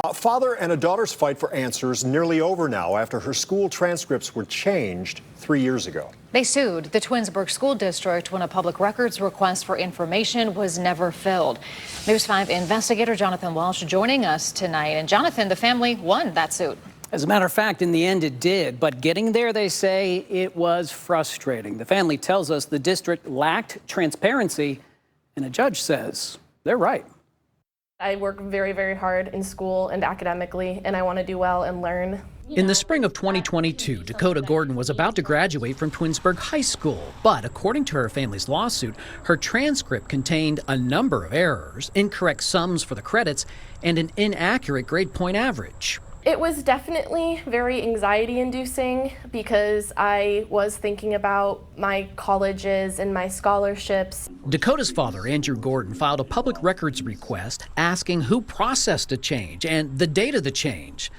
A father and a daughter's fight for answers nearly over now after her school transcripts were changed 3 years ago. They sued the Twinsburg School District when a public records request for information was never filled. News 5 investigator Jonathan Walsh joining us tonight. And Jonathan, the family won that suit. As a matter of fact, in the end it did, but getting there, they say, it was frustrating. The family tells us the district lacked transparency, and a judge says they're right. I work very, very hard in school and academically, and I want to do well and learn. In the spring of 2022, Dakota Gordon was about to graduate from Twinsburg High School, but according to her family's lawsuit, her transcript contained a number of errors, incorrect sums for the credits, and an inaccurate grade point average. It was definitely very anxiety-inducing because I was thinking about my colleges and my scholarships. Dakota's father, Andrew Gordon, filed a public records request asking who processed a change and the date of the change.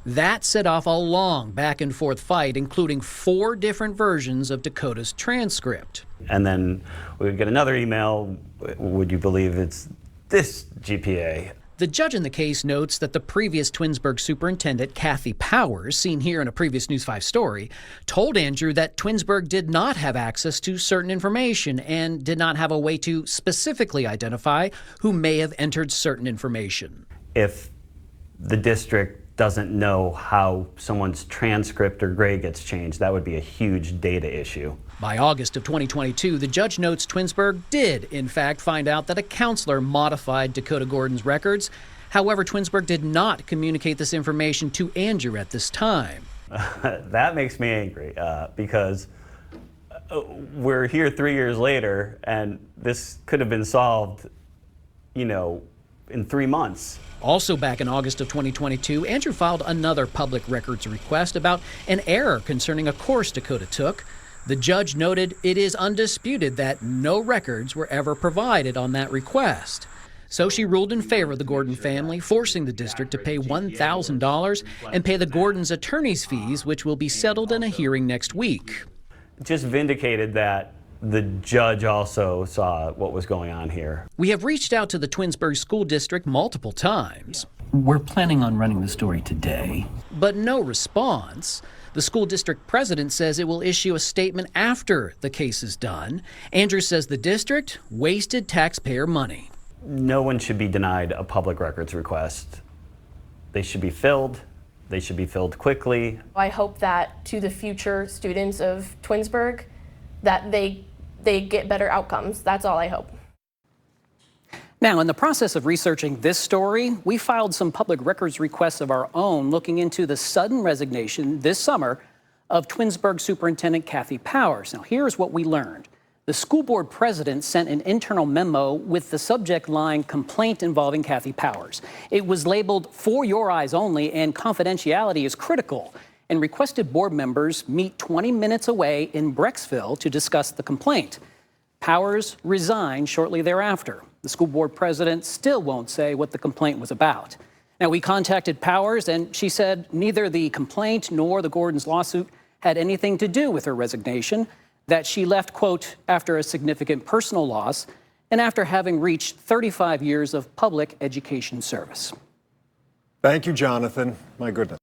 That set off a long back-and-forth fight, including 4 different versions of Dakota's transcript. And then we would get another email, would you believe it's this GPA? The judge in the case notes that the previous Twinsburg superintendent, Kathy Powers, seen here in a previous News 5 story, told Andrew that Twinsburg did not have access to certain information and did not have a way to specifically identify who may have entered certain information. If the district doesn't know how someone's transcript or grade gets changed, that would be a huge data issue. By August of 2022, the judge notes Twinsburg did, in fact, find out that a counselor modified Dakota Gordon's records. However, Twinsburg did not communicate this information to Andrew at this time. That makes me angry because we're here 3 years later and this could have been solved, in 3 months. Also back in August of 2022, Andrew filed another public records request about an error concerning a course Dakota took. The judge noted it is undisputed that no records were ever provided on that request. So she ruled in favor of the Gordon family, forcing the district to pay $1,000 and pay the Gordons' attorney's fees, which will be settled in a hearing next week. Just vindicated that the judge also saw what was going on here. We have reached out to the Twinsburg School District multiple times. We're planning on running the story today. But no response. The school district president says it will issue a statement after the case is done. Andrew says the district wasted taxpayer money. No one should be denied a public records request. They should be filled. They should be filled quickly. I hope that to the future students of Twinsburg, that they get better outcomes. That's all I hope. Now, in the process of researching this story, we filed some public records requests of our own looking into the sudden resignation this summer of Twinsburg Superintendent Kathy Powers. Now, here's what we learned. The school board president sent an internal memo with the subject line "Complaint involving Kathy Powers." It was labeled "For your eyes only" and confidentiality is critical, and requested board members meet 20 minutes away in Brecksville to discuss the complaint. Powers resigned shortly thereafter. The school board president still won't say what the complaint was about. Now, we contacted Powers, and she said neither the complaint nor the Gordons' lawsuit had anything to do with her resignation, that she left, quote, after a significant personal loss and after having reached 35 years of public education service. Thank you, Jonathan. My goodness.